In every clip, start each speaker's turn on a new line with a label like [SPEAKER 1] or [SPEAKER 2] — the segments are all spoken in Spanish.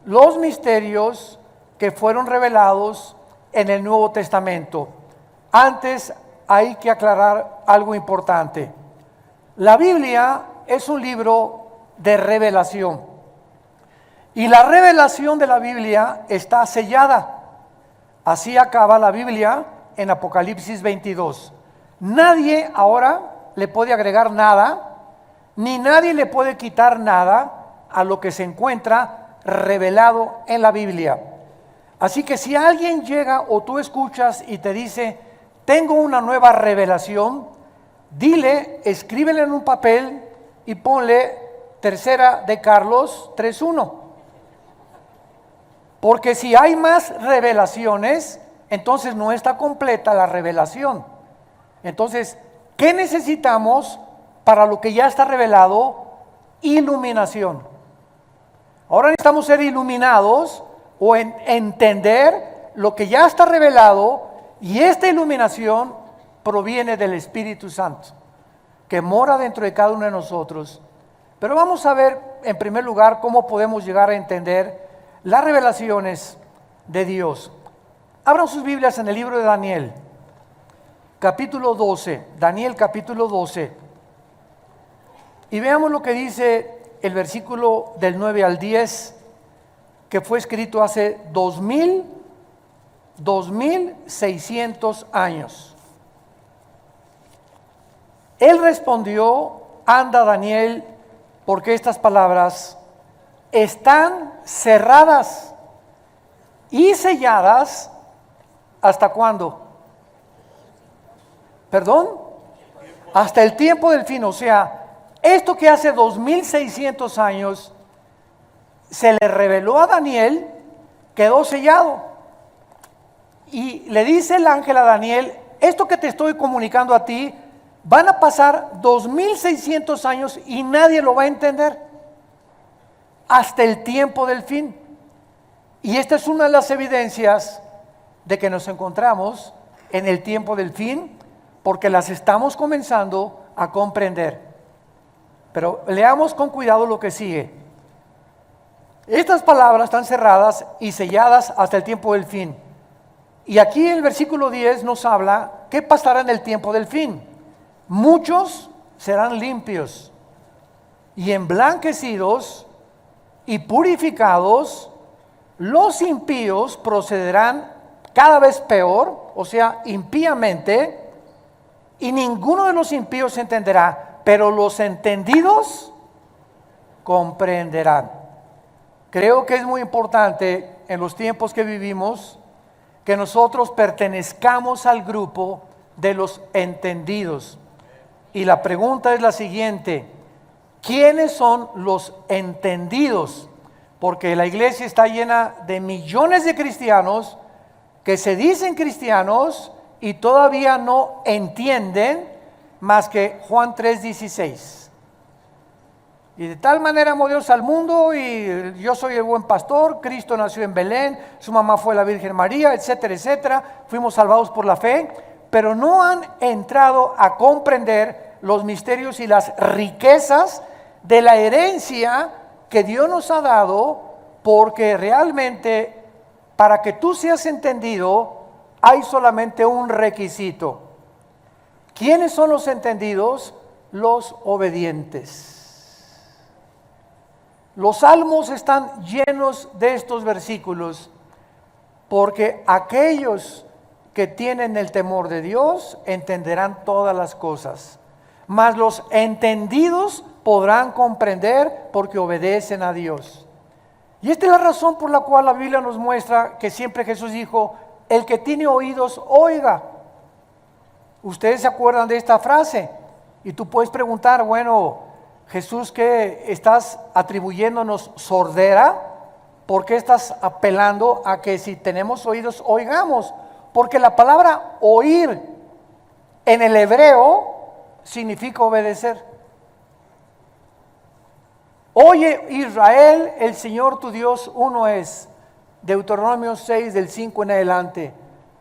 [SPEAKER 1] los misterios que fueron revelados en el Nuevo Testamento. Antes hay que aclarar algo importante. La Biblia es un libro de revelación y la revelación de la Biblia está sellada. Así acaba la Biblia en Apocalipsis 22. Nadie ahora le puede agregar nada, ni nadie le puede quitar nada a lo que se encuentra revelado en la Biblia. Así que si alguien llega o tú escuchas y te dice, tengo una nueva revelación, dile, escríbele en un papel y ponle Tercera de Carlos 3:1. Porque si hay más revelaciones, entonces no está completa la revelación. Entonces, ¿qué necesitamos para lo que ya está revelado? Iluminación. Ahora necesitamos ser iluminados o entender lo que ya está revelado, y esta iluminación proviene del Espíritu Santo, que mora dentro de cada uno de nosotros. Pero vamos a ver en primer lugar cómo podemos llegar a entender las revelaciones de Dios. Abran sus Biblias en el libro de Daniel, capítulo 12, Daniel capítulo 12, y veamos lo que dice el versículo del 9 al 10, que fue escrito hace 2600 años. Él respondió, anda Daniel, porque estas palabras están cerradas y selladas. ¿Hasta cuándo? ¿Perdón? Hasta el tiempo del fin. O sea, esto que hace 2600 años se le reveló a Daniel, quedó sellado. Y le dice el ángel a Daniel, esto que te estoy comunicando a ti, van a pasar 2600 años y nadie lo va a entender hasta el tiempo del fin. Y esta es una de las evidencias de que nos encontramos en el tiempo del fin, porque las estamos comenzando a comprender. Pero leamos con cuidado lo que sigue. Estas palabras están cerradas y selladas hasta el tiempo del fin. Y aquí el versículo 10 nos habla qué pasará en el tiempo del fin. Muchos serán limpios y emblanquecidos y purificados. Los impíos procederán cada vez peor, o sea, impíamente, y ninguno de los impíos entenderá, pero los entendidos comprenderán. Creo que es muy importante en los tiempos que vivimos que nosotros pertenezcamos al grupo de los entendidos. Y la pregunta es la siguiente: ¿quiénes son los entendidos? Porque la iglesia está llena de millones de cristianos que se dicen cristianos y todavía no entienden más que Juan 3:16. Y de tal manera amó Dios al mundo, y yo soy el buen pastor, Cristo nació en Belén, su mamá fue la Virgen María, etcétera, etcétera. Fuimos salvados por la fe, pero no han entrado a comprender los misterios y las riquezas de la herencia que Dios nos ha dado, porque realmente para que tú seas entendido hay solamente un requisito. ¿Quiénes son los entendidos? Los obedientes. Los salmos están llenos de estos versículos, porque aquellos que tienen el temor de Dios entenderán todas las cosas, mas los entendidos podrán comprender porque obedecen a Dios. Y esta es la razón por la cual la Biblia nos muestra que siempre Jesús dijo, el que tiene oídos, oiga. Ustedes se acuerdan de esta frase, y tú puedes preguntar, bueno, Jesús, ¿qué estás atribuyéndonos sordera? ¿Por qué estás apelando a que si tenemos oídos, oigamos? Porque la palabra oír en el hebreo significa obedecer. Oye Israel, el Señor tu Dios uno es. Deuteronomio 6 del 5 en adelante.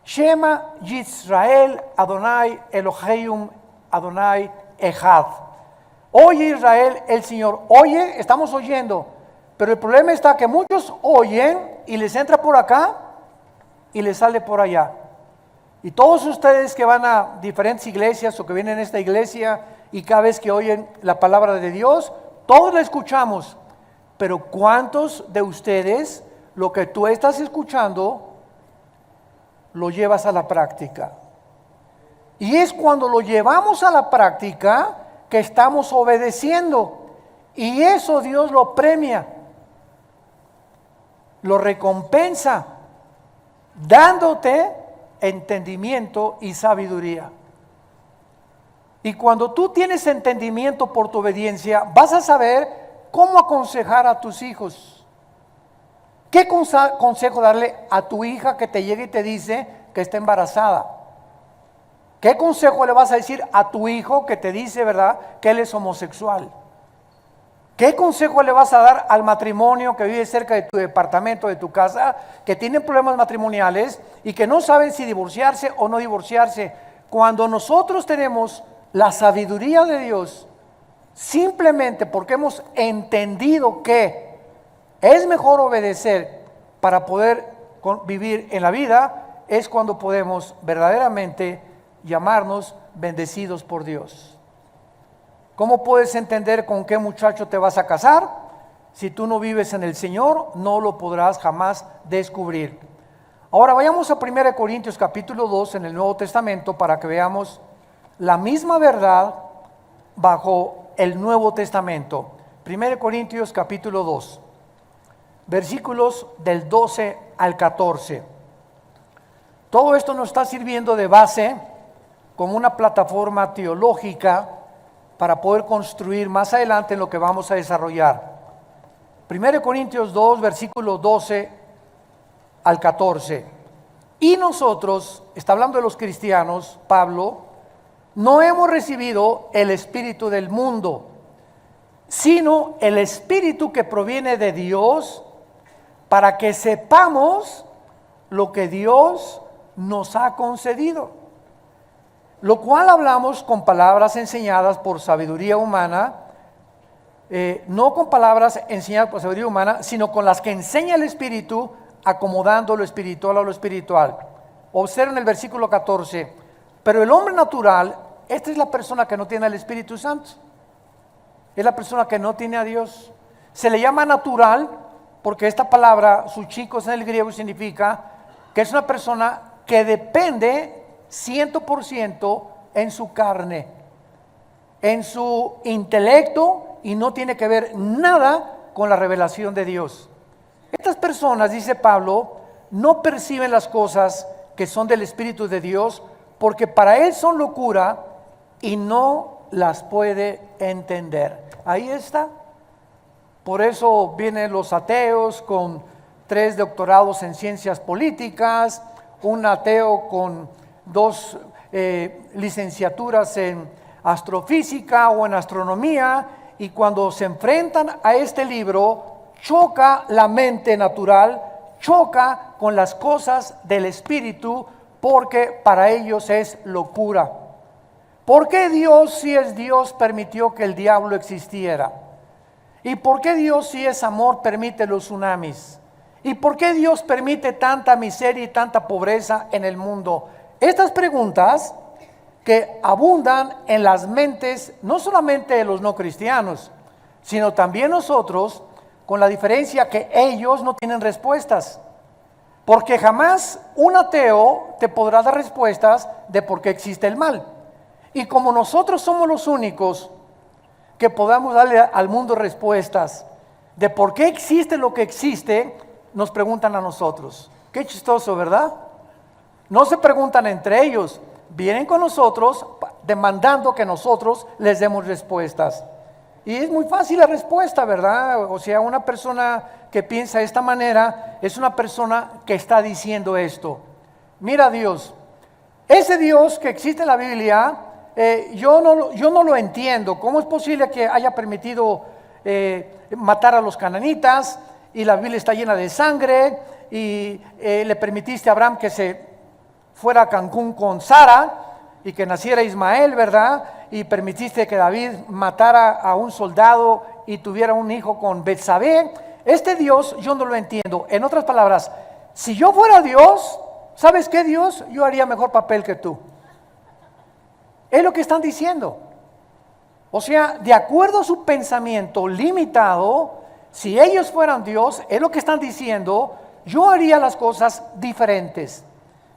[SPEAKER 1] Shema Yisrael Adonai Elohim Adonai Echad. Oye Israel, el Señor. Oye, estamos oyendo, Pero el problema está que muchos oyen y les entra por acá y les sale por allá. Y todos ustedes que van a diferentes iglesias o que vienen a esta iglesia y cada vez que oyen la palabra de Dios, todos la escuchamos. Pero ¿cuántos de ustedes lo que tú estás escuchando lo llevas a la práctica? Y es cuando lo llevamos a la práctica que estamos obedeciendo. Y eso Dios lo premia, lo recompensa, dándote entendimiento y sabiduría. Y cuando tú tienes entendimiento por tu obediencia, vas a saber cómo aconsejar a tus hijos. ¿Qué consejo darle a tu hija que te llegue y te dice que está embarazada? ¿Qué consejo le vas a decir a tu hijo que te dice, verdad, que él es homosexual? ¿Qué consejo le vas a dar al matrimonio que vive cerca de tu departamento, de tu casa, que tienen problemas matrimoniales y que no saben si divorciarse o no divorciarse? Cuando nosotros tenemos la sabiduría de Dios, simplemente porque hemos entendido que es mejor obedecer para poder vivir en la vida, es cuando podemos verdaderamente llamarnos bendecidos por Dios. ¿Cómo puedes entender con qué muchacho te vas a casar? Si tú no vives en el Señor, no lo podrás jamás descubrir. Ahora vayamos a 1 Corintios capítulo 2 en el Nuevo Testamento para que veamos la misma verdad bajo el Nuevo Testamento. 1 Corintios capítulo 2, versículos del 12 al 14. Todo esto nos está sirviendo de base como una plataforma teológica para poder construir más adelante en lo que vamos a desarrollar. 1 Corintios 2, versículo 12 al 14. Y nosotros, está hablando de los cristianos, Pablo, no hemos recibido el espíritu del mundo, sino el espíritu que proviene de Dios, para que sepamos lo que Dios nos ha concedido. Lo cual hablamos con palabras enseñadas por sabiduría humana, no con palabras enseñadas por sabiduría humana, sino con las que enseña el Espíritu, acomodando lo espiritual a lo espiritual. Observen el versículo 14. Pero el hombre natural, esta es la persona que no tiene el Espíritu Santo, es la persona que no tiene a Dios. Se le llama natural porque esta palabra, suchikos en el griego, significa que es una persona que depende 100% en su carne, en su intelecto, y no tiene que ver nada con la revelación de Dios. Estas personas, dice Pablo, no perciben las cosas que son del Espíritu de Dios, porque para él son locura y no las puede entender. Ahí está. Por eso vienen los ateos con 3 doctorados en ciencias políticas, un ateo con 2 licenciaturas en astrofísica o en astronomía, y cuando se enfrentan a este libro, choca la mente natural, choca con las cosas del Espíritu, porque para ellos es locura. ¿Por qué Dios, si es Dios, permitió que el diablo existiera? ¿Y por qué Dios, si es amor, permite los tsunamis? ¿Y por qué Dios permite tanta miseria y tanta pobreza en el mundo? Estas preguntas que abundan en las mentes, no solamente de los no cristianos, sino también nosotros, con la diferencia que ellos no tienen respuestas. Porque jamás un ateo te podrá dar respuestas de por qué existe el mal. Y como nosotros somos los únicos que podamos darle al mundo respuestas de por qué existe lo que existe, nos preguntan a nosotros. Qué chistoso, ¿verdad? No se preguntan entre ellos, vienen con nosotros demandando que nosotros les demos respuestas. Y es muy fácil la respuesta, ¿verdad? O sea, una persona que piensa de esta manera es una persona que está diciendo esto. Mira Dios, ese Dios que existe en la Biblia, yo no lo entiendo. ¿Cómo es posible que haya permitido matar a los cananitas y la Biblia está llena de sangre y le permitiste a Abraham que se fuera a Cancún con Sara y que naciera Ismael, ¿verdad? Y permitiste que David matara a un soldado y tuviera un hijo con Betsabé? este Dios yo no lo entiendo. En otras palabras, si yo fuera Dios, ¿sabes qué, Dios? Yo haría mejor papel que tú. Es lo que están diciendo. O sea, de acuerdo a su pensamiento limitado, si ellos fueran Dios, es lo que están diciendo, yo haría las cosas diferentes.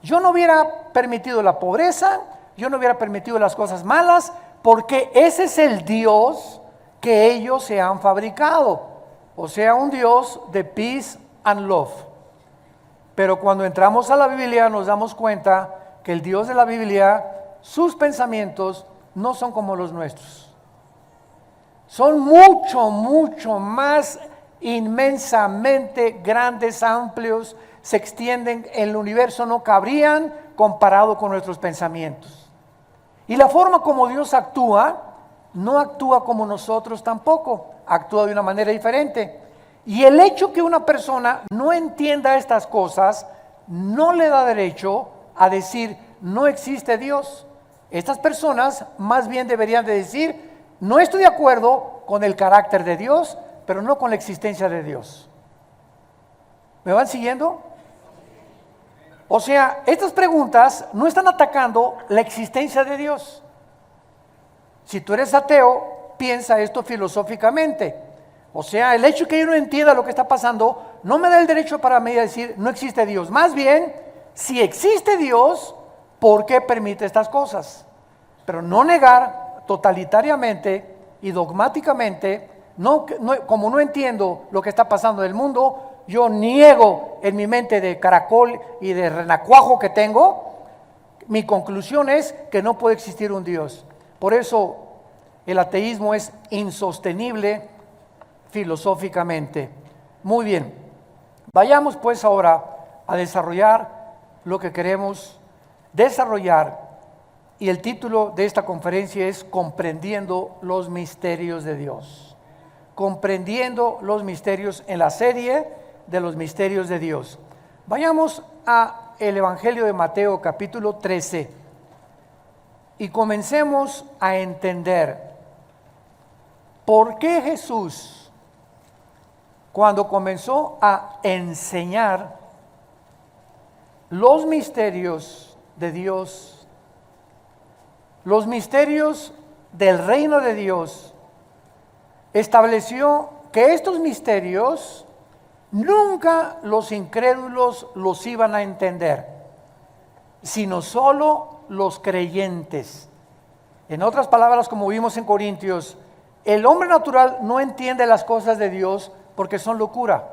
[SPEAKER 1] Yo no hubiera permitido la pobreza, yo no hubiera permitido las cosas malas, porque ese es el Dios que ellos se han fabricado. O sea, un Dios de peace and love. Pero cuando entramos a la Biblia nos damos cuenta que el Dios de la Biblia, sus pensamientos no son como los nuestros. Son mucho más inmensamente grandes, amplios, se extienden, en el universo no cabrían comparado con nuestros pensamientos. Y la forma como Dios actúa, no actúa como nosotros tampoco, actúa de una manera diferente. Y el hecho que una persona no entienda estas cosas, no le da derecho a decir, no existe Dios. Estas personas más bien deberían de decir, no estoy de acuerdo con el carácter de Dios, pero no con la existencia de Dios. ¿Me van siguiendo? O sea, estas preguntas no están atacando la existencia de Dios. Si tú eres ateo, piensa esto filosóficamente. O sea, el hecho que yo no entienda lo que está pasando no me da el derecho para mí a decir no existe Dios. Más bien, si existe Dios, ¿por qué permite estas cosas? Pero no negar totalitariamente y dogmáticamente, como no entiendo lo que está pasando en el mundo, yo niego en mi mente de caracol y de renacuajo que tengo, mi conclusión es que no puede existir un Dios. Por eso el ateísmo es insostenible filosóficamente. Muy bien, vayamos pues ahora a desarrollar lo que queremos desarrollar, y el título de esta conferencia es Comprendiendo los misterios de Dios. Comprendiendo los misterios, en la serie de los misterios de Dios. Vayamos a el Evangelio de Mateo capítulo 13 y comencemos a entender por qué Jesús, cuando comenzó a enseñar los misterios de Dios, los misterios del reino de Dios, estableció que estos misterios nunca los incrédulos los iban a entender, sino solo los creyentes. En otras palabras, como vimos en Corintios, el hombre natural no entiende las cosas de Dios porque son locura,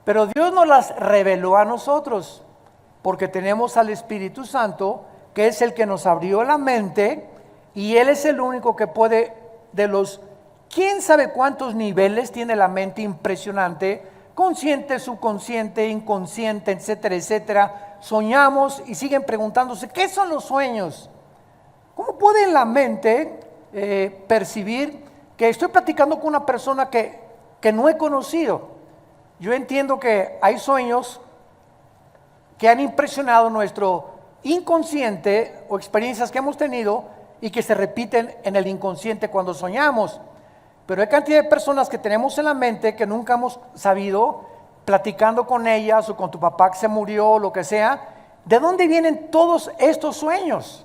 [SPEAKER 1] pero Dios nos las reveló a nosotros, porque tenemos al Espíritu Santo, que es el que nos abrió la mente, y Él es el único que puede, de los quién sabe cuántos niveles tiene la mente impresionante, consciente, subconsciente, inconsciente, etcétera, etcétera. Soñamos y siguen preguntándose, ¿qué son los sueños? ¿Cómo puede la mente percibir que estoy platicando con una persona que no he conocido? Yo entiendo que hay sueños que han impresionado nuestro inconsciente o experiencias que hemos tenido y que se repiten en el inconsciente cuando soñamos. Pero hay cantidad de personas que tenemos en la mente que nunca hemos sabido, platicando con ellas o con tu papá que se murió o lo que sea, ¿de dónde vienen todos estos sueños?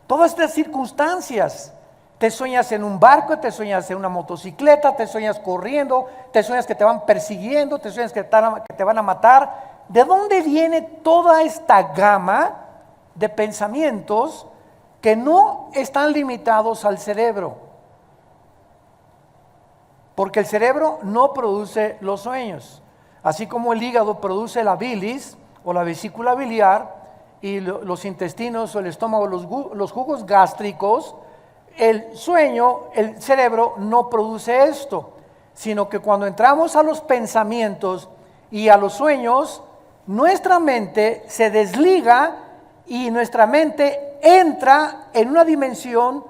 [SPEAKER 1] Todas estas circunstancias. Te sueñas en un barco, te sueñas en una motocicleta, te sueñas corriendo, te sueñas que te van persiguiendo, te sueñas que te van a matar. ¿De dónde viene toda esta gama de pensamientos que no están limitados al cerebro? Porque el cerebro no produce los sueños, así como el hígado produce la bilis o la vesícula biliar y los intestinos o el estómago, los jugos gástricos. El sueño, el cerebro no produce esto, sino que cuando entramos a los pensamientos y a los sueños, nuestra mente se desliga y nuestra mente entra en una dimensión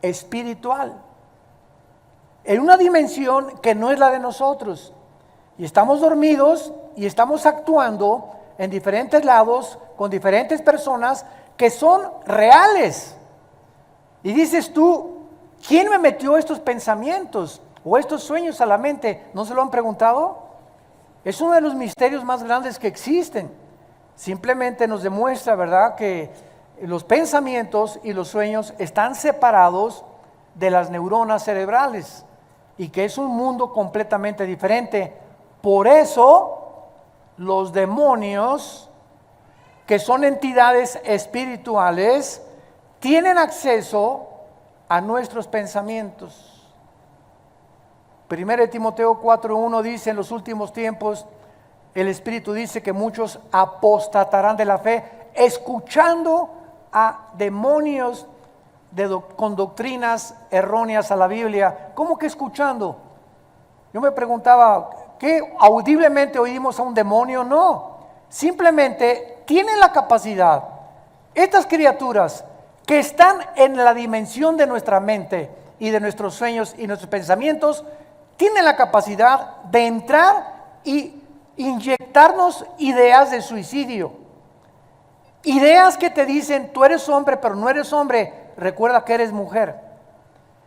[SPEAKER 1] espiritual, en una dimensión que no es la de nosotros. Y estamos dormidos y estamos actuando en diferentes lados con diferentes personas que son reales. Y dices tú, ¿quién me metió estos pensamientos? o estos sueños a la mente? ¿No se lo han preguntado? Es uno de los misterios más grandes que existen. Simplemente nos demuestra, ¿verdad?, que los pensamientos y los sueños están separados de las neuronas cerebrales y que es un mundo completamente diferente. Por eso los demonios, que son entidades espirituales, tienen acceso a nuestros pensamientos. 1 Timoteo 4:1 dice: en los últimos tiempos el Espíritu dice que muchos apostatarán de la fe, escuchando a demonios con doctrinas erróneas a la Biblia. ¿Cómo que escuchando? Yo me preguntaba, ¿qué audiblemente oímos a un demonio? No, simplemente tienen la capacidad, estas criaturas que están en la dimensión de nuestra mente y de nuestros sueños y nuestros pensamientos, tienen la capacidad de entrar y inyectarnos ideas de suicidio. Ideas que te dicen: tú eres hombre, pero no eres hombre, recuerda que eres mujer.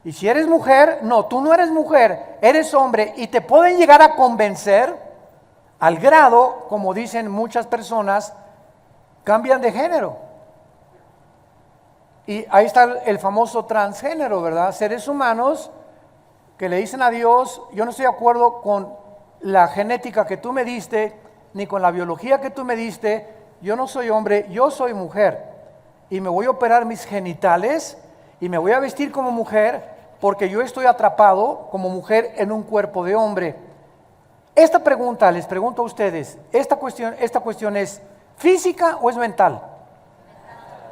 [SPEAKER 1] Y si eres mujer, no, tú no eres mujer, eres hombre. Y te pueden llegar a convencer al grado, como dicen muchas personas, cambian de género. Y ahí está el famoso transgénero, ¿verdad? Seres humanos que le dicen a Dios: yo no estoy de acuerdo con la genética que tú me diste, ni con la biología que tú me diste, yo no soy hombre, yo soy mujer, y me voy a operar mis genitales, y me voy a vestir como mujer, porque yo estoy atrapado como mujer en un cuerpo de hombre. Esta pregunta, les pregunto a ustedes, ¿esta cuestión es física o es mental?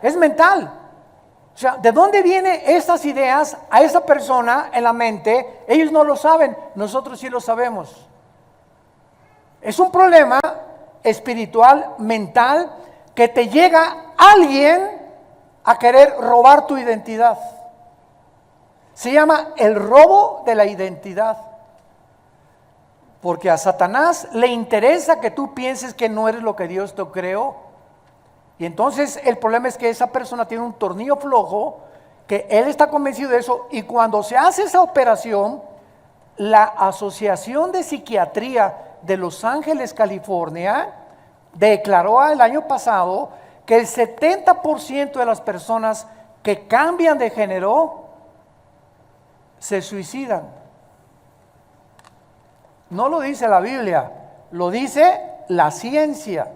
[SPEAKER 1] Es mental. O sea, ¿de dónde vienen estas ideas a esa persona en la mente? Ellos no lo saben, nosotros sí lo sabemos. Es un problema espiritual, mental, que te llega alguien a querer robar tu identidad. Se llama el robo de la identidad. Porque a Satanás le interesa que tú pienses que no eres lo que Dios te creó. Y entonces el problema es que esa persona tiene un tornillo flojo, que él está convencido de eso, y cuando se hace esa operación, la Asociación de Psiquiatría de Los Ángeles, California, declaró el año pasado que el 70% de las personas que cambian de género se suicidan. No lo dice la Biblia, lo dice la ciencia.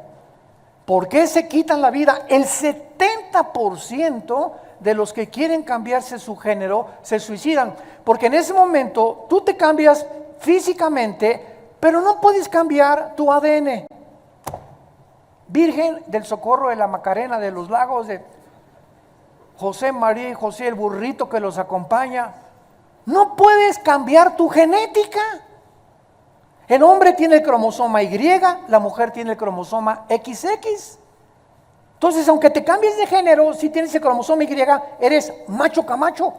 [SPEAKER 1] ¿Por qué se quitan la vida? El 70% de los que quieren cambiarse su género se suicidan, porque en ese momento tú te cambias físicamente, pero no puedes cambiar tu ADN. Virgen del Socorro de la Macarena, de los Lagos, de José, María y José, el burrito que los acompaña, no puedes cambiar tu genética. El hombre tiene el cromosoma Y, la mujer tiene el cromosoma XX. Entonces, aunque te cambies de género, si tienes el cromosoma Y, eres macho camacho.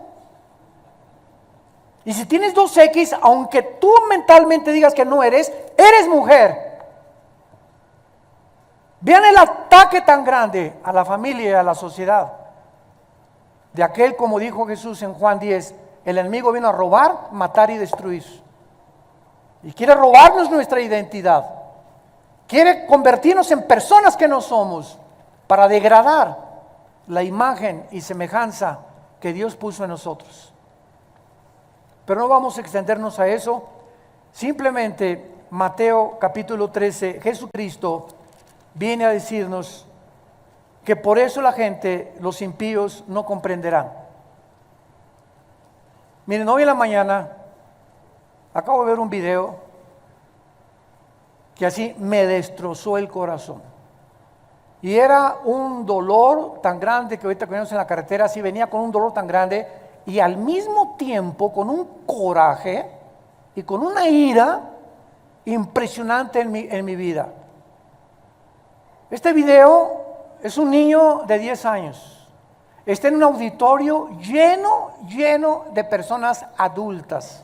[SPEAKER 1] Y si tienes 2X, aunque tú mentalmente digas que no eres, eres mujer. Vean el ataque tan grande a la familia y a la sociedad. De aquel, como dijo Jesús en Juan 10, el enemigo vino a robar, matar y destruir. Y quiere robarnos nuestra identidad. Quiere convertirnos en personas que no somos, para degradar la imagen y semejanza que Dios puso en nosotros. Pero no vamos a extendernos a eso. Simplemente Mateo capítulo 13, Jesucristo viene a decirnos que por eso la gente, los impíos, no comprenderán. Miren, hoy en la mañana acabo de ver un video que así me destrozó el corazón. Y era un dolor tan grande que ahorita que venimos en la carretera, así venía con un dolor tan grande y al mismo tiempo con un coraje y con una ira impresionante en mi vida. Este video es un niño de 10 años. Está en un auditorio lleno de personas adultas.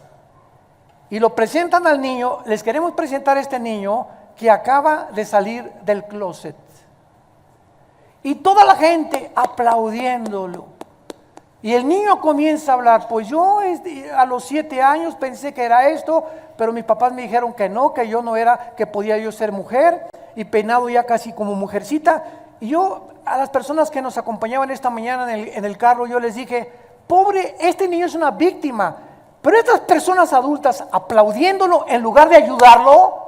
[SPEAKER 1] Y lo presentan al niño. Les queremos presentar a este niño que acaba de salir del closet. Y toda la gente aplaudiéndolo. Y el niño comienza a hablar, pues yo a los 7 años pensé que era esto, pero mis papás me dijeron que no, que yo no era, que podía yo ser mujer, y peinado ya casi como mujercita. Y yo a las personas que nos acompañaban esta mañana en el carro, yo les dije, pobre, este niño es una víctima, pero estas personas adultas aplaudiéndolo en lugar de ayudarlo,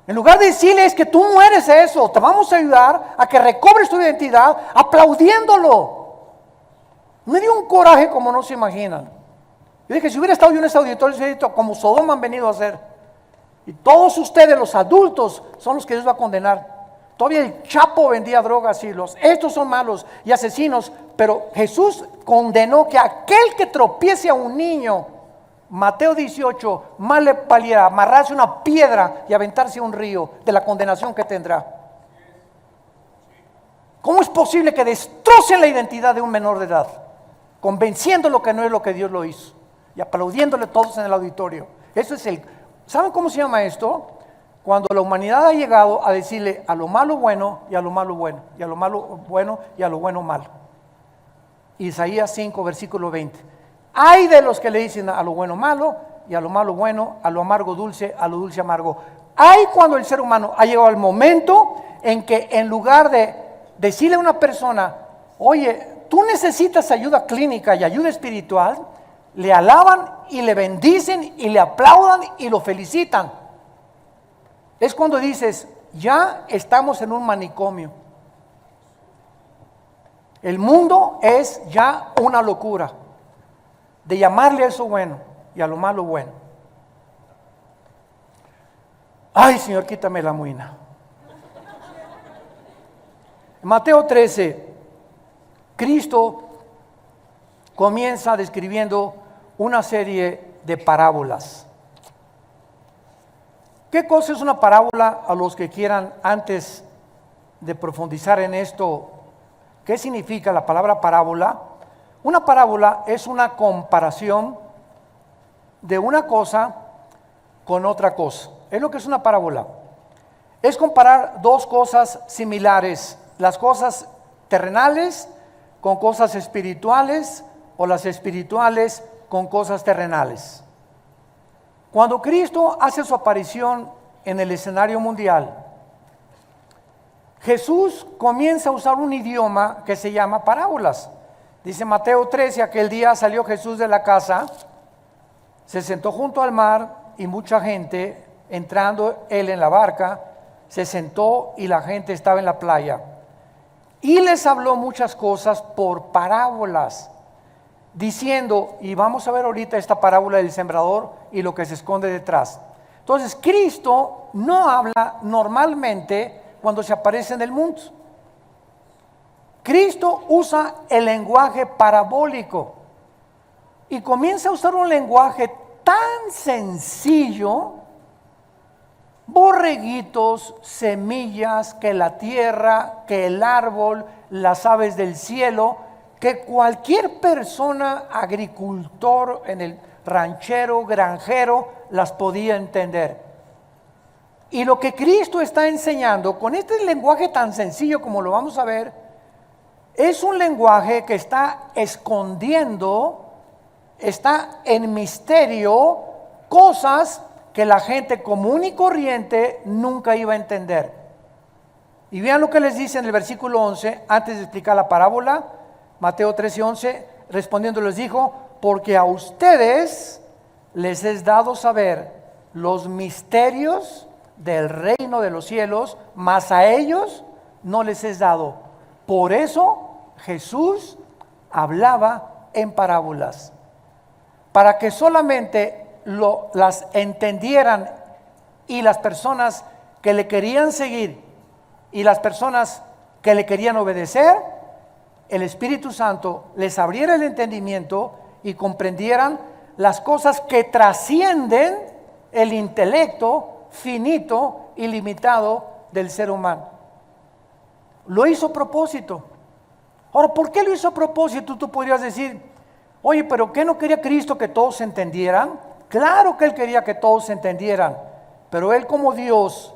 [SPEAKER 1] en lugar de decirles que tú no eres eso, te vamos a ayudar a que recobres tu identidad, aplaudiéndolo. Me dio un coraje como no se imaginan. Yo dije, si hubiera estado yo en ese auditorio, hubiera dicho, como Sodoma han venido a hacer. Y todos ustedes, los adultos, son los que Dios va a condenar. Todavía el Chapo vendía drogas y estos son malos y asesinos, pero Jesús condenó que aquel que tropiece a un niño, Mateo 18, más le valiera amarrarse una piedra y aventarse a un río de la condenación que tendrá. ¿Cómo es posible que destrocen la identidad de un menor de edad? Convenciéndolo que no es lo que Dios lo hizo y aplaudiéndole todos en el auditorio. Eso es ¿saben cómo se llama esto? Cuando la humanidad ha llegado a decirle a lo malo bueno y a lo malo bueno, y a lo malo bueno y a lo bueno malo. Isaías 5, versículo 20. Hay de los que le dicen a lo bueno malo y a lo malo bueno, a lo amargo dulce, a lo dulce amargo. Hay cuando el ser humano ha llegado al momento en que en lugar de decirle a una persona, oye, tú necesitas ayuda clínica y ayuda espiritual, le alaban y le bendicen y le aplaudan y lo felicitan. Es cuando dices, ya estamos en un manicomio. El mundo es ya una locura de llamarle a eso bueno y a lo malo bueno. Ay, Señor, quítame la muina. En Mateo 13, Cristo comienza describiendo una serie de parábolas. ¿Qué cosa es una parábola? A los que quieran, antes de profundizar en esto, ¿qué significa la palabra parábola? Una parábola es una comparación de una cosa con otra cosa. Es lo que es una parábola. Es comparar dos cosas similares, las cosas terrenales con cosas espirituales o las espirituales con cosas terrenales. Cuando Cristo hace su aparición en el escenario mundial, Jesús comienza a usar un idioma que se llama parábolas. Dice Mateo 13, aquel día salió Jesús de la casa, se sentó junto al mar y mucha gente, entrando él en la barca, se sentó y la gente estaba en la playa. Y les habló muchas cosas por parábolas, diciendo, y vamos a ver ahorita esta parábola del sembrador y lo que se esconde detrás. Entonces, Cristo no habla normalmente cuando se aparece en el mundo. Cristo usa el lenguaje parabólico y comienza a usar un lenguaje tan sencillo, borreguitos, semillas, que la tierra, que el árbol, las aves del cielo, que cualquier persona, agricultor, en el ranchero, granjero, las podía entender. Y lo que Cristo está enseñando con este lenguaje tan sencillo como lo vamos a ver, es un lenguaje que está escondiendo, está en misterio, cosas que la gente común y corriente nunca iba a entender. Y vean lo que les dice en el versículo 11, antes de explicar la parábola. Mateo 13:11, respondiendo les dijo, porque a ustedes les es dado saber los misterios del reino de los cielos, mas a ellos no les es dado. Por eso Jesús hablaba en parábolas, para que solamente las entendieran y las personas que le querían seguir y las personas que le querían obedecer, el Espíritu Santo les abriera el entendimiento y comprendieran las cosas que trascienden el intelecto finito y limitado del ser humano. Lo hizo a propósito. Ahora, ¿por qué lo hizo a propósito? Tú podrías decir, oye, pero ¿qué no quería Cristo que todos se entendieran? Claro que Él quería que todos se entendieran, pero Él como Dios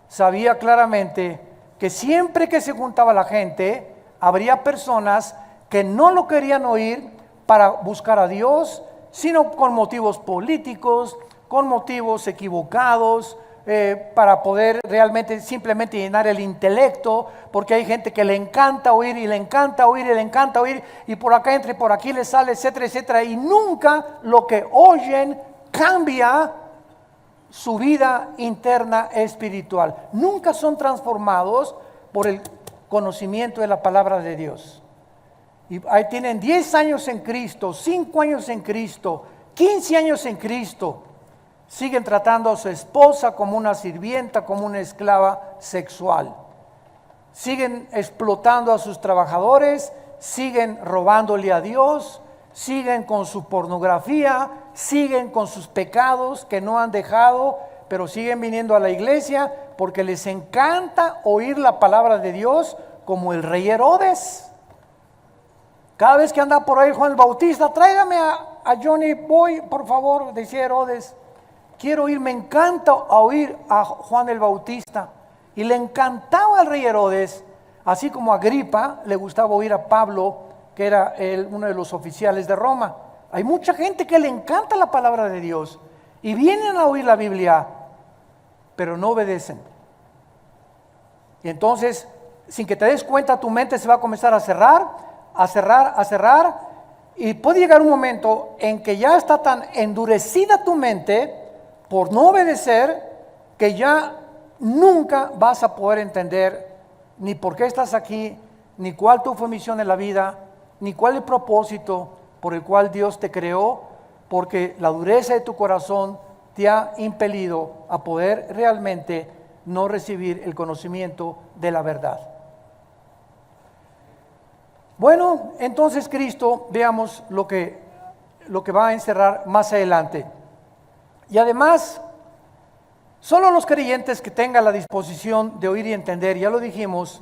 [SPEAKER 1] sabía claramente que siempre que se juntaba la gente, habría personas que no lo querían oír para buscar a Dios, sino con motivos políticos, con motivos equivocados, para poder realmente simplemente llenar el intelecto, porque hay gente que le encanta oír y le encanta oír y le encanta oír, y por acá entra y por aquí le sale, etcétera, etcétera, y nunca lo que oyen cambia su vida interna espiritual. Nunca son transformados por el conocimiento de la palabra de Dios. Y ahí tienen 10 años en Cristo, 5 años en Cristo, 15 años en Cristo. Siguen tratando a su esposa como una sirvienta, como una esclava sexual. Siguen explotando a sus trabajadores, siguen robándole a Dios, siguen con su pornografía, siguen con sus pecados que no han dejado, pero siguen viniendo a la iglesia porque les encanta oír la palabra de Dios, como el rey Herodes. Cada vez que anda por ahí Juan el Bautista, tráigame a Johnny Boy, por favor, decía Herodes. Quiero oír, me encanta oír a Juan el Bautista. Y le encantaba al rey Herodes, así como a Agripa le gustaba oír a Pablo, que era uno de los oficiales de Roma. Hay mucha gente que le encanta la palabra de Dios y vienen a oír la Biblia, pero no obedecen. Y entonces, sin que te des cuenta, tu mente se va a comenzar a cerrar, a cerrar, a cerrar, y puede llegar un momento en que ya está tan endurecida tu mente por no obedecer, que ya nunca vas a poder entender ni por qué estás aquí, ni cuál tu fue misión en la vida, ni cuál el propósito por el cual Dios te creó, porque la dureza de tu corazón te ha impelido a poder realmente no recibir el conocimiento de la verdad. Bueno, entonces Cristo, veamos lo que va a encerrar más adelante. Y además, solo los creyentes que tengan la disposición de oír y entender, ya lo dijimos,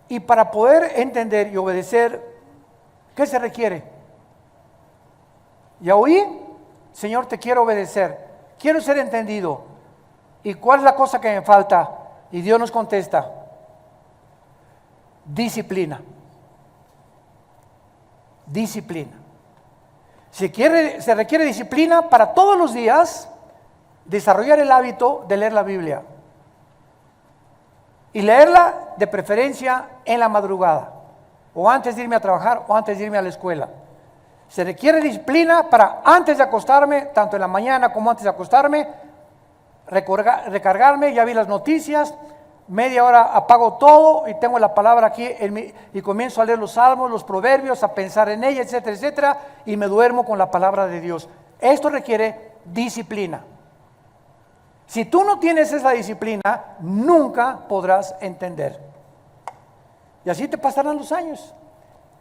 [SPEAKER 1] y para poder entender y obedecer, ¿qué se requiere? Ya oí, Señor, te quiero obedecer, quiero ser entendido. ¿Y cuál es la cosa que me falta? Y Dios nos contesta: disciplina. Disciplina. Se requiere disciplina para todos los días desarrollar el hábito de leer la Biblia. Y leerla de preferencia en la madrugada, o antes de irme a trabajar, o antes de irme a la escuela. Se requiere disciplina para antes de acostarme, tanto en la mañana como antes de acostarme, recargarme, ya vi las noticias, media hora apago todo y tengo la palabra aquí y comienzo a leer los salmos, los proverbios, a pensar en ella, etcétera, etcétera, y me duermo con la palabra de Dios. Esto requiere disciplina. Si tú no tienes esa disciplina, nunca podrás entender. Y así te pasarán los años.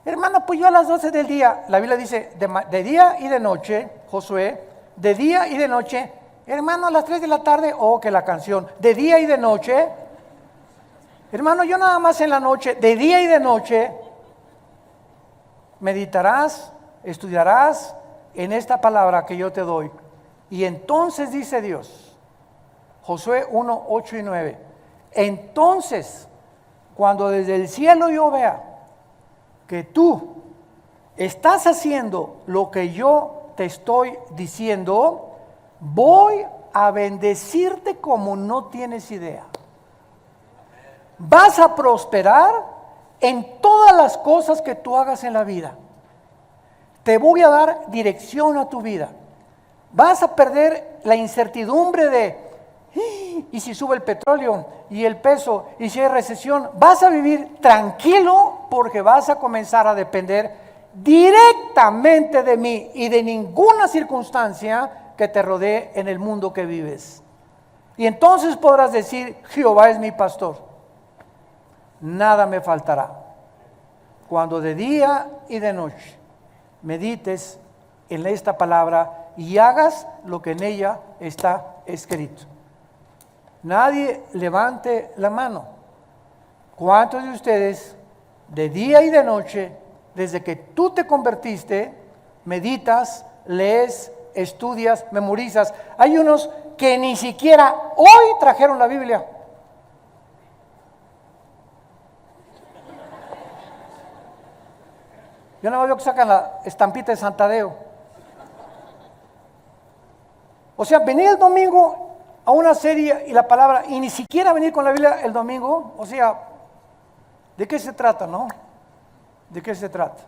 [SPEAKER 1] Hermano, pues yo a las 12 del día, la Biblia dice, de día y de noche, Josué, de día y de noche. Hermano, a las 3 de la tarde, que la canción, de día y de noche. Hermano, yo nada más en la noche, de día y de noche, meditarás, estudiarás en esta palabra que yo te doy. Y entonces dice Dios, Josué 1, 8 y 9, entonces, cuando desde el cielo yo vea que tú estás haciendo lo que yo te estoy diciendo, voy a bendecirte como no tienes idea. Vas a prosperar en todas las cosas que tú hagas en la vida. Te voy a dar dirección a tu vida. Vas a perder la incertidumbre de, ¿y si sube el petróleo y el peso? ¿Y si hay recesión? Vas a vivir tranquilo porque vas a comenzar a depender directamente de mí y de ninguna circunstancia que te rodee en el mundo que vives. Y entonces podrás decir, Jehová es mi pastor. Nada me faltará. Cuando de día y de noche medites en esta palabra y hagas lo que en ella está escrito. Nadie levante la mano. ¿Cuántos de ustedes de día y de noche, desde que tú te convertiste, meditas, lees, estudias, memorizas? Hay unos que ni siquiera hoy trajeron la Biblia. Yo no veo que sacan la estampita de Santadeo. O sea, venir el domingo a una serie y la palabra, y ni siquiera venir con la Biblia el domingo, o sea, ¿de qué se trata, no? ¿De qué se trata?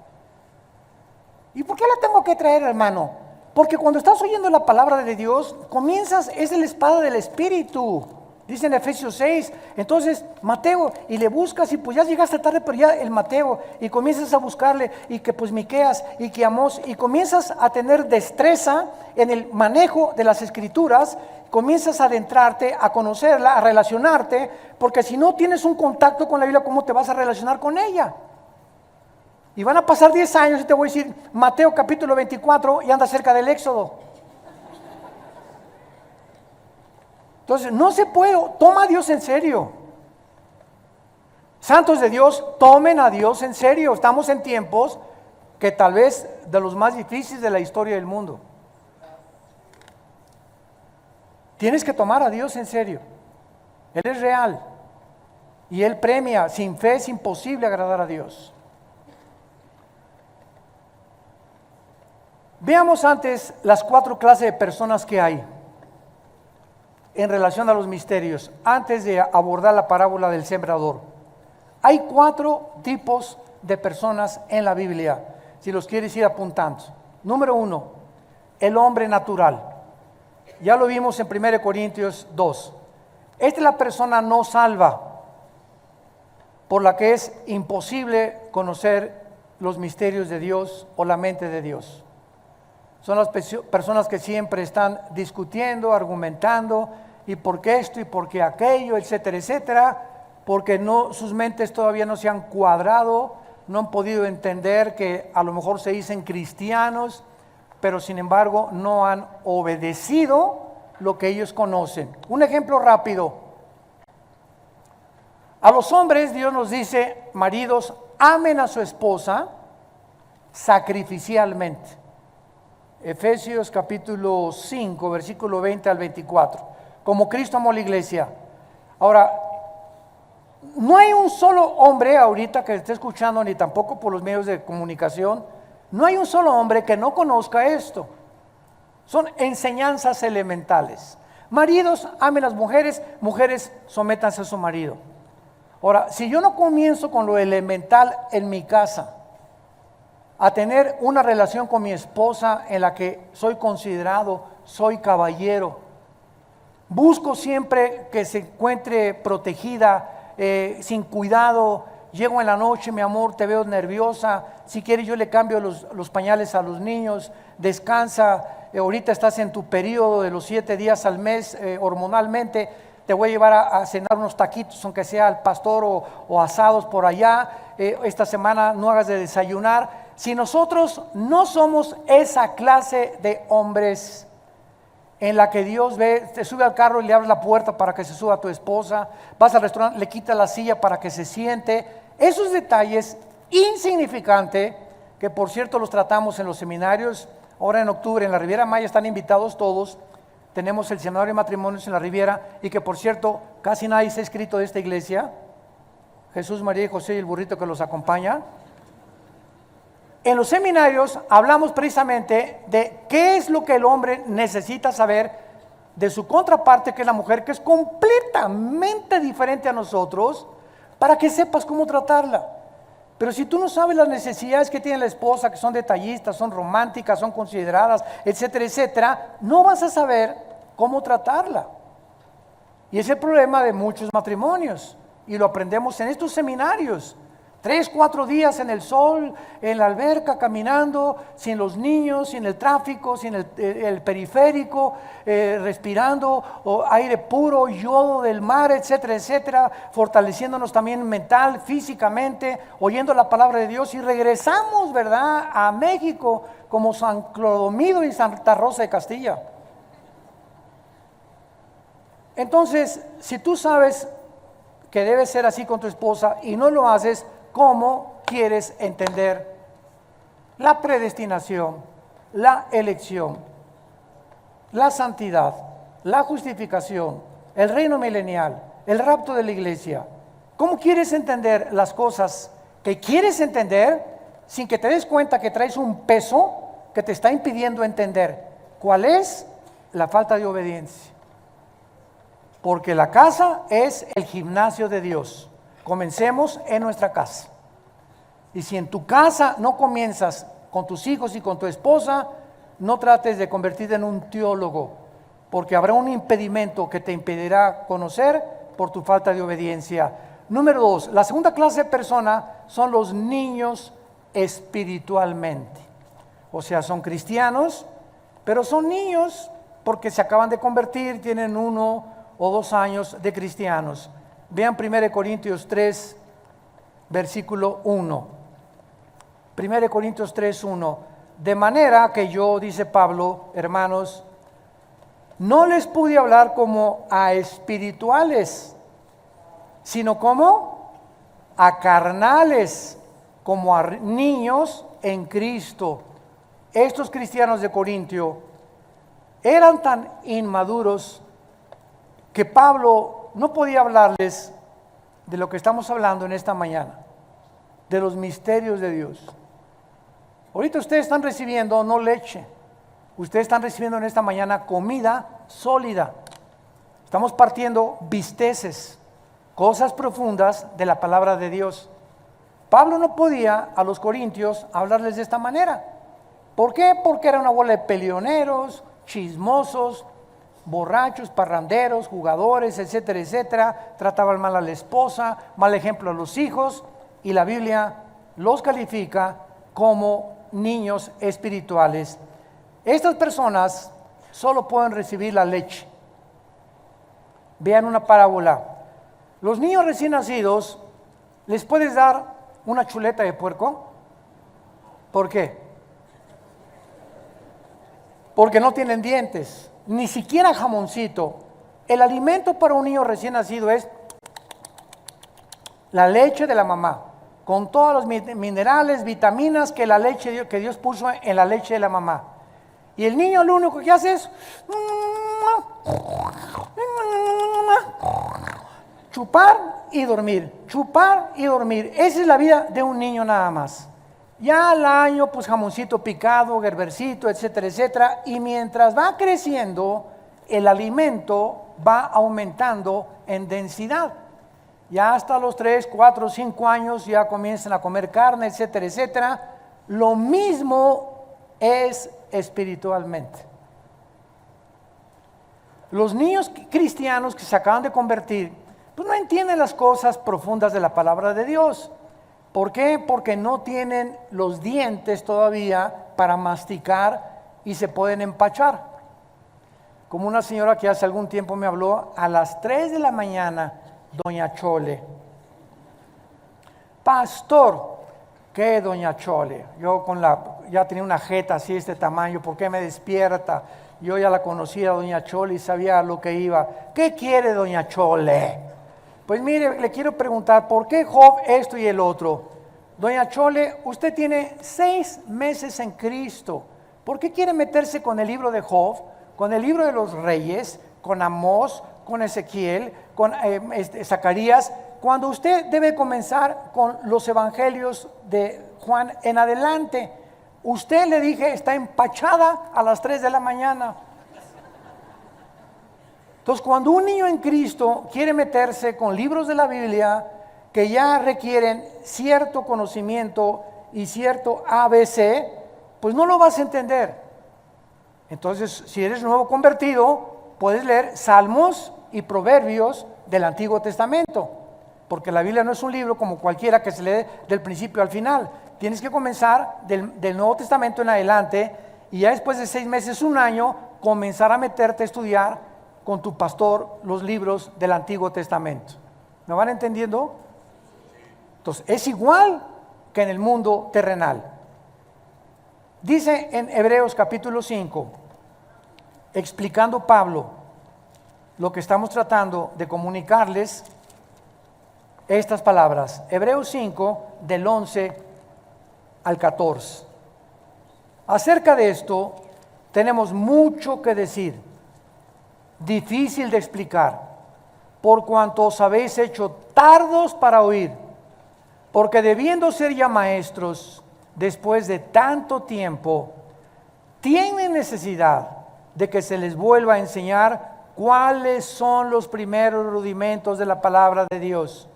[SPEAKER 1] ¿Y por qué la tengo que traer, hermano? Porque cuando estás oyendo la palabra de Dios, comienzas, es la espada del Espíritu. Dice en Efesios 6, entonces Mateo, y le buscas y pues ya llegaste tarde, pero ya el Mateo, y comienzas a buscarle, y que pues Miqueas, y que Amós, y comienzas a tener destreza en el manejo de las Escrituras, comienzas a adentrarte, a conocerla, a relacionarte, porque si no tienes un contacto con la Biblia, ¿cómo te vas a relacionar con ella? Y van a pasar 10 años y te voy a decir Mateo capítulo 24 y anda cerca del Éxodo. Entonces, no se puede, toma a Dios en serio. Santos de Dios, tomen a Dios en serio. Estamos en tiempos que tal vez de los más difíciles de la historia del mundo. Tienes que tomar a Dios en serio. Él es real y Él premia. Sin fe es imposible agradar a Dios. Veamos antes las 4 clases de personas que hay en relación a los misterios, antes de abordar la parábola del sembrador. Hay 4 tipos de personas en la Biblia, si los quieres ir apuntando. Número 1, el hombre natural. Ya lo vimos en 1 Corintios 2. Esta es la persona no salva, por la que es imposible conocer los misterios de Dios o la mente de Dios. Son las personas que siempre están discutiendo, argumentando, y por qué esto y por qué aquello, etcétera, etcétera, porque sus mentes todavía no se han cuadrado, no han podido entender que a lo mejor se dicen cristianos, pero sin embargo no han obedecido lo que ellos conocen. Un ejemplo rápido. A los hombres Dios nos dice, maridos, amen a su esposa sacrificialmente. Efesios capítulo 5, versículo 20 al 24. Como Cristo amó la iglesia. Ahora, no hay un solo hombre ahorita que esté escuchando, ni tampoco por los medios de comunicación, no hay un solo hombre que no conozca esto. Son enseñanzas elementales. Maridos, amen a las mujeres, mujeres, sométanse a su marido. Ahora, si yo no comienzo con lo elemental en mi casa, a tener una relación con mi esposa en la que soy considerado, soy caballero, busco siempre que se encuentre protegida, sin cuidado, llego en la noche, mi amor, te veo nerviosa, si quieres yo le cambio los pañales a los niños, descansa, ahorita estás en tu periodo de los 7 días al mes hormonalmente, te voy a llevar a cenar unos taquitos, aunque sea al pastor o asados por allá, esta semana no hagas de desayunar. Si nosotros no somos esa clase de hombres en la que Dios ve, te sube al carro y le abres la puerta para que se suba a tu esposa, vas al restaurante, le quitas la silla para que se siente, esos detalles insignificantes, que por cierto los tratamos en los seminarios, ahora en octubre en la Riviera Maya están invitados todos, tenemos el seminario de matrimonios en la Riviera, y que por cierto casi nadie se ha escrito de esta iglesia, Jesús, María y José y el burrito que los acompaña. En los seminarios hablamos precisamente de qué es lo que el hombre necesita saber de su contraparte, que es la mujer, que es completamente diferente a nosotros, para que sepas cómo tratarla. Pero si tú no sabes las necesidades que tiene la esposa, que son detallistas, son románticas, son consideradas, etcétera, etcétera, no vas a saber cómo tratarla. Y es el problema de muchos matrimonios, y lo aprendemos en estos seminarios. 3, 4 días en el sol, en la alberca, caminando, sin los niños, sin el tráfico, sin el periférico, respirando aire puro, yodo del mar, etcétera, etcétera, fortaleciéndonos también mental, físicamente, oyendo la palabra de Dios, y regresamos, ¿verdad?, a México como San Clodomiro y Santa Rosa de Castilla. Entonces, si tú sabes que debe ser así con tu esposa y no lo haces, ¿cómo quieres entender la predestinación, la elección, la santidad, la justificación, el reino milenial, el rapto de la iglesia? ¿Cómo quieres entender las cosas que quieres entender sin que te des cuenta que traes un peso que te está impidiendo entender cuál es la falta de obediencia. Porque la casa es el gimnasio de Dios. Comencemos en nuestra casa. Y si en tu casa no comienzas con tus hijos y con tu esposa, no trates de convertirte en un teólogo, porque habrá un impedimento que te impedirá conocer por tu falta de obediencia. Número 2, la segunda clase de persona son los niños espiritualmente. O sea, son cristianos, pero son niños porque se acaban de convertir, tienen 1 o 2 años de cristianos. Vean 1 Corintios 3, versículo 1. 1 Corintios 3, 1. De manera que yo, dice Pablo, hermanos, no les pude hablar como a espirituales, sino como a carnales, como a niños en Cristo. Estos cristianos de Corintio eran tan inmaduros que Pablo no podía hablarles de lo que estamos hablando en esta mañana, de los misterios de Dios. Ahorita ustedes están recibiendo no leche, ustedes están recibiendo en esta mañana comida sólida. Estamos partiendo bisteces, cosas profundas de la palabra de Dios. Pablo no podía a los corintios hablarles de esta manera. ¿Por qué? Porque era una bola de peleoneros, chismosos, borrachos, parranderos, jugadores, etcétera, etcétera. Trataban mal a la esposa, mal ejemplo a los hijos, y la Biblia los califica como niños espirituales. Estas personas solo pueden recibir la leche. Vean una parábola. Los niños recién nacidos, ¿les puedes dar una chuleta de puerco? ¿Por qué? Porque no tienen dientes, ni siquiera jamoncito. El alimento para un niño recién nacido es la leche de la mamá, con todos los minerales, vitaminas que la leche que Dios puso en la leche de la mamá. Y el niño lo único que hace es chupar y dormir, chupar y dormir. Esa es la vida de un niño nada más. Ya al año, pues jamoncito picado, gerbercito, etcétera, etcétera. Y mientras va creciendo, el alimento va aumentando en densidad. Ya hasta los 3, 4, 5 años ya comienzan a comer carne, etcétera, etcétera. Lo mismo es espiritualmente. Los niños cristianos que se acaban de convertir, pues no entienden las cosas profundas de la palabra de Dios. ¿Por qué? Porque no tienen los dientes todavía para masticar y se pueden empachar. Como una señora que hace algún tiempo me habló a las 3 de la mañana, doña Chole. Pastor, ¿qué doña Chole? Yo ya tenía una jeta así de este tamaño, ¿por qué me despierta? Yo ya la conocía, doña Chole, y sabía a lo que iba. ¿Qué quiere doña Chole? Pues mire, le quiero preguntar, ¿por qué Job esto y el otro? Doña Chole, usted tiene 6 meses en Cristo. ¿Por qué quiere meterse con el libro de Job, con el libro de los reyes, con Amós, con Ezequiel, con Zacarías, cuando usted debe comenzar con los evangelios de Juan en adelante? Usted, le dije, está empachada a las 3 de la mañana. Entonces, cuando un niño en Cristo quiere meterse con libros de la Biblia que ya requieren cierto conocimiento y cierto ABC, pues no lo vas a entender. Entonces, si eres nuevo convertido, puedes leer Salmos y Proverbios del Antiguo Testamento, porque la Biblia no es un libro como cualquiera que se lee del principio al final. Tienes que comenzar del Nuevo Testamento en adelante, y ya después de 6 meses, 1 año, comenzar a meterte a estudiar con tu pastor los libros del Antiguo Testamento. ¿Me van entendiendo? Entonces, es igual que en el mundo terrenal. Dice en Hebreos capítulo 5, explicando Pablo lo que estamos tratando de comunicarles, estas palabras. Hebreos 5, del 11 al 14. Acerca de esto, tenemos mucho que decir, difícil de explicar, por cuanto os habéis hecho tardos para oír, porque debiendo ser ya maestros, después de tanto tiempo, tienen necesidad de que se les vuelva a enseñar cuáles son los primeros rudimentos de la palabra de Dios.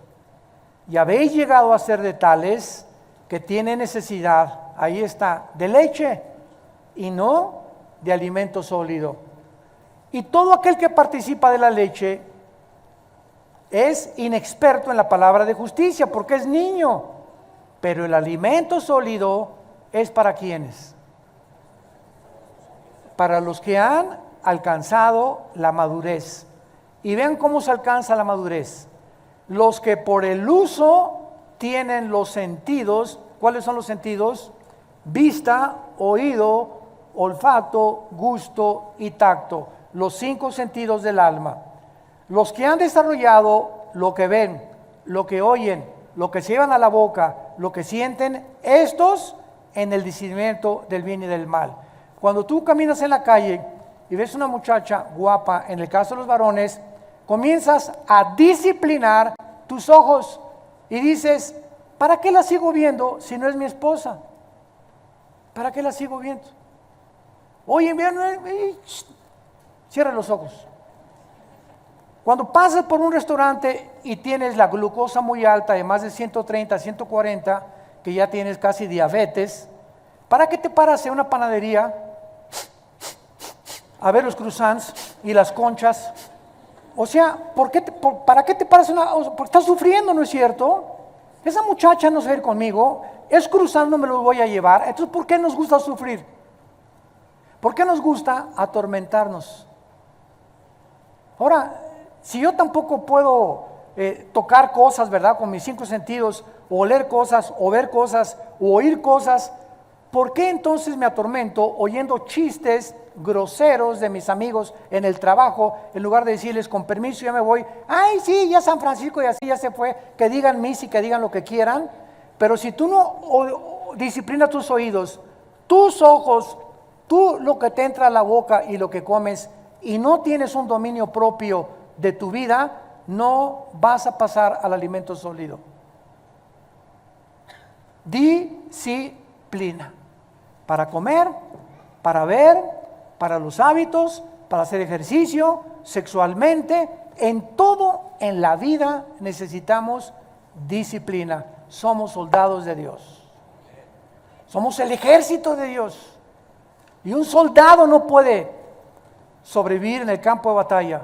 [SPEAKER 1] Y habéis llegado a ser de tales que tienen necesidad, ahí está, de leche y no de alimento sólido. Y todo aquel que participa de la leche es inexperto en la palabra de justicia porque es niño, pero el alimento sólido es para quienes, para los que han alcanzado la madurez. Y vean cómo se alcanza la madurez. Los que por el uso tienen los sentidos. ¿Cuáles son los sentidos? Vista, oído, olfato, gusto y tacto. Los 5 sentidos del alma. Los que han desarrollado lo que ven, lo que oyen, lo que se llevan a la boca, lo que sienten, estos en el discernimiento del bien y del mal. Cuando tú caminas en la calle y ves una muchacha guapa, en el caso de los varones, comienzas a disciplinar tus ojos y dices, ¿para qué la sigo viendo si no es mi esposa? ¿Para qué la sigo viendo? Oye, cierra los ojos. Cuando pasas por un restaurante y tienes la glucosa muy alta, de más de 130, 140, que ya tienes casi diabetes, ¿para qué te paras en una panadería a ver los croissants y las conchas? O sea, ¿para qué te paras porque estás sufriendo, ¿no es cierto? Esa muchacha no se va a ir conmigo, es croissant, no me lo voy a llevar. Entonces, ¿por qué nos gusta sufrir? ¿Por qué nos gusta atormentarnos? Ahora, si yo tampoco puedo tocar cosas, ¿verdad? Con mis 5 sentidos, o oler cosas, o ver cosas, o oír cosas, ¿por qué entonces me atormento oyendo chistes groseros de mis amigos en el trabajo, en lugar de decirles con permiso ya me voy, ay sí, ya San Francisco y así ya se fue, que digan misa y que digan lo que quieran? Pero si tú no disciplinas tus oídos, tus ojos, tú lo que te entra a la boca y lo que comes, y no tienes un dominio propio de tu vida, no vas a pasar al alimento sólido. Disciplina para comer, para ver, para los hábitos, para hacer ejercicio, sexualmente, en todo en la vida necesitamos disciplina. Somos soldados de Dios. Somos el ejército de Dios. Y un soldado no puede sobrevivir en el campo de batalla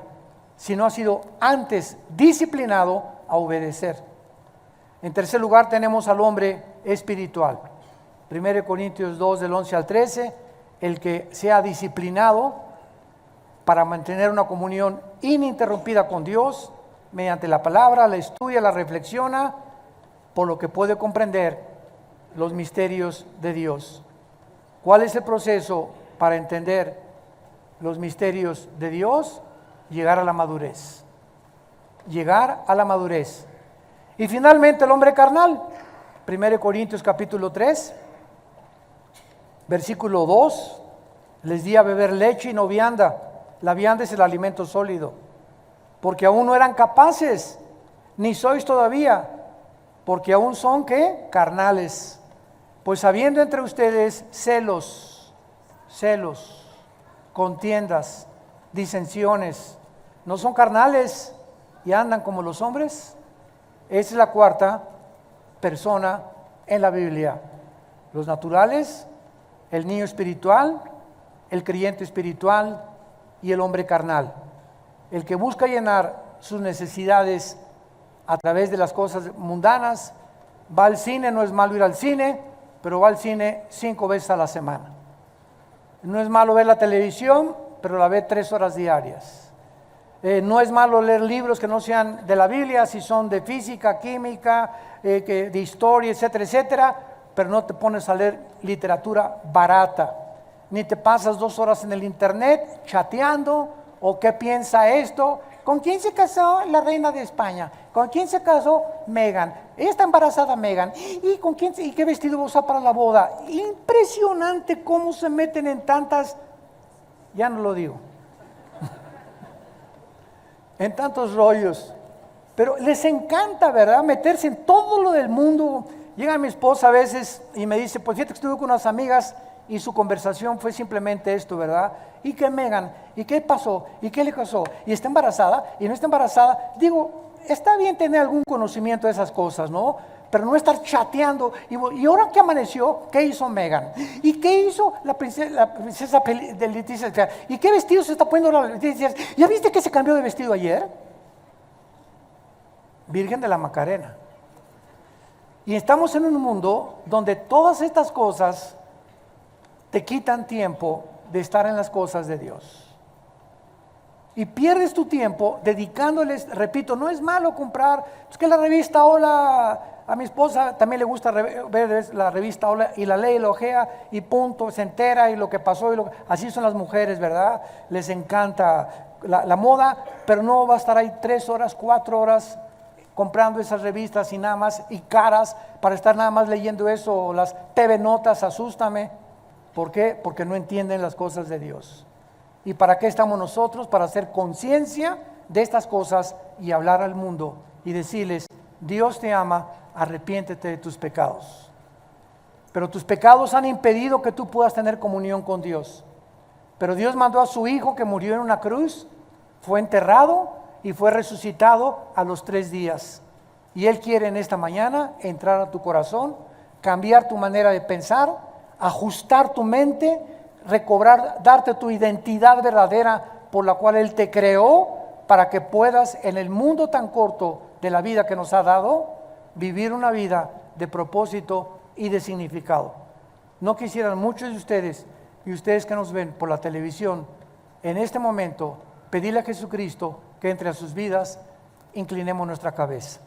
[SPEAKER 1] si no ha sido antes disciplinado a obedecer. En tercer lugar tenemos al hombre espiritual. 1 Corintios 2 del 11 al 13, el que sea disciplinado para mantener una comunión ininterrumpida con Dios mediante la palabra, la estudia, la reflexiona, por lo que puede comprender los misterios de Dios. ¿Cuál es el proceso para entender los misterios de Dios? Llegar a la madurez. Llegar a la madurez. Y finalmente el hombre carnal. 1 Corintios capítulo 3. Versículo 2, les di a beber leche y no vianda. La vianda es el alimento sólido. Porque aún no eran capaces, ni sois todavía, porque aún son, ¿qué? Carnales. Pues habiendo entre ustedes celos, contiendas, disensiones, ¿no son carnales y andan como los hombres? Esa es la cuarta persona en la Biblia. Los naturales, el niño espiritual, el creyente espiritual y el hombre carnal. El que busca llenar sus necesidades a través de las cosas mundanas, va al cine, no es malo ir al cine, pero va al cine 5 veces a la semana. No es malo ver la televisión, pero la ve 3 horas diarias. No es malo leer libros que no sean de la Biblia, si son de física, química, de historia, etcétera, etcétera, pero no te pones a leer literatura barata, ni te pasas 2 horas en el internet chateando, o qué piensa esto, ¿con quién se casó la reina de España? ¿Con quién se casó Meghan? Está embarazada Meghan, ¿y con quién y qué vestido va a usar para la boda? Impresionante cómo se meten en tantas, ya no lo digo, en tantos rollos, pero les encanta, ¿verdad?, meterse en todo lo del mundo. Llega mi esposa a veces y me dice, pues fíjate que estuve con unas amigas y su conversación fue simplemente esto, ¿verdad? ¿Y qué, Megan? ¿Y qué pasó? ¿Y qué le pasó? ¿Y está embarazada? ¿Y no está embarazada? Digo, está bien tener algún conocimiento de esas cosas, ¿no? Pero no estar chateando. ¿Y ahora qué amaneció? ¿Qué hizo Megan? ¿Y qué hizo la princesa de Leticia? ¿Y qué vestido se está poniendo la Leticia? ¿Ya viste que se cambió de vestido ayer? Virgen de la Macarena. Y estamos en un mundo donde todas estas cosas te quitan tiempo de estar en las cosas de Dios. Y pierdes tu tiempo dedicándoles, repito, no es malo comprar, es que la revista Hola, a mi esposa también le gusta ver la revista Hola y la lee, la ojea y punto, se entera y lo que pasó, así son las mujeres, ¿verdad? Les encanta la moda, pero no va a estar ahí 3 horas, 4 horas comprando esas revistas y nada más, y caras, para estar nada más leyendo eso, o las TV Notas, asústame. ¿Por qué? Porque no entienden las cosas de Dios. ¿Y para qué estamos nosotros? Para hacer conciencia de estas cosas y hablar al mundo y decirles, Dios te ama, arrepiéntete de tus pecados. Pero tus pecados han impedido que tú puedas tener comunión con Dios. Pero Dios mandó a su Hijo que murió en una cruz, fue enterrado y fue resucitado a los 3 días. Y Él quiere en esta mañana entrar a tu corazón, cambiar tu manera de pensar, ajustar tu mente, recobrar, darte tu identidad verdadera por la cual Él te creó, para que puedas en el mundo tan corto de la vida que nos ha dado, vivir una vida de propósito y de significado. No quisieran muchos de ustedes, y ustedes que nos ven por la televisión, en este momento pedirle a Jesucristo que entre a sus vidas. Inclinemos nuestra cabeza.